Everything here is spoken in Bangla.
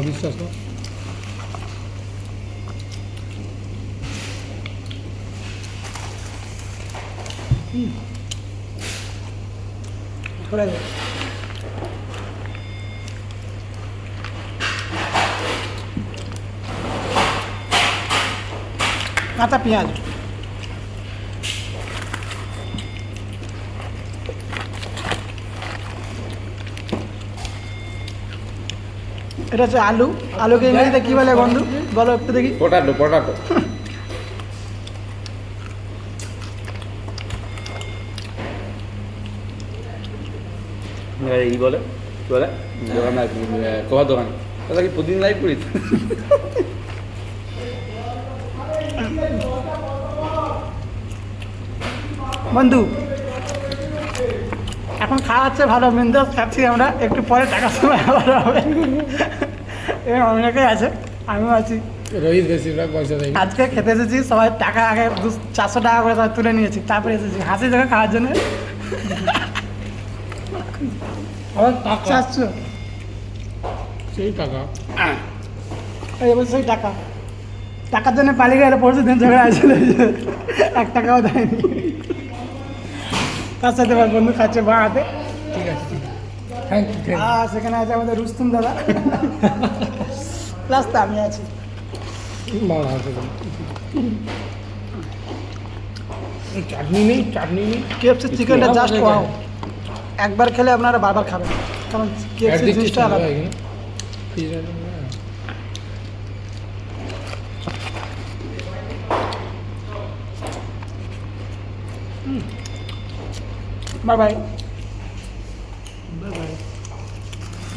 অবিশ্বাস্য। কাঁচা পেঁয়াজ, এটা হচ্ছে আলু। আলুকে ইংরেজিতে কি বলে বন্ধু, বলো একটু দেখি। Potato potato. এই বলে কি বলে দোকান, কবার দোকান দাদা কি প্রতিদিন লাইভ করিস? বন্ধু এখন খাওয়া হচ্ছে ভালো, বিন্দাস খাচ্ছি আমরা, একটু পরে টাকা সময় আবার হবে। এবার অনেকেই আছে, আমিও আছি। রোহিত বেশিরভাগ পয়সা দেয়। আজকে খেতে এসেছি, সবাই টাকা আগে 400 টাকা করে সবাই তুলে নিয়েছি, তারপরে এসেছি হাসি জায়গা খাওয়ার জন্য। আবার টাকা, 400 সেই টাকা। এই বলছে সেই টাকা, টাকার জন্য পালিয়ে গেলে পরশু দিন ঝগড়া আসছিল, 1 টাকাও দেয়নি। তার সাথে আমার বন্ধু খাচ্ছে বা হাতে। ঠিক আছে, ঠিক আছে, থ্যাংক ইউ। সেখানে আছে আমাদের রুস্তুম দাদা, প্লাস তো আমি আছি। ভালো আছে। চাটনি নেই, চাটনি নেই। কেএফসি চিকেনটা জাস্ট ওয়াও, একবার খেলে আপনারা বারবার খাবেন, কারণ কেএফসি জিনিসটা আলাদা। Bye bye.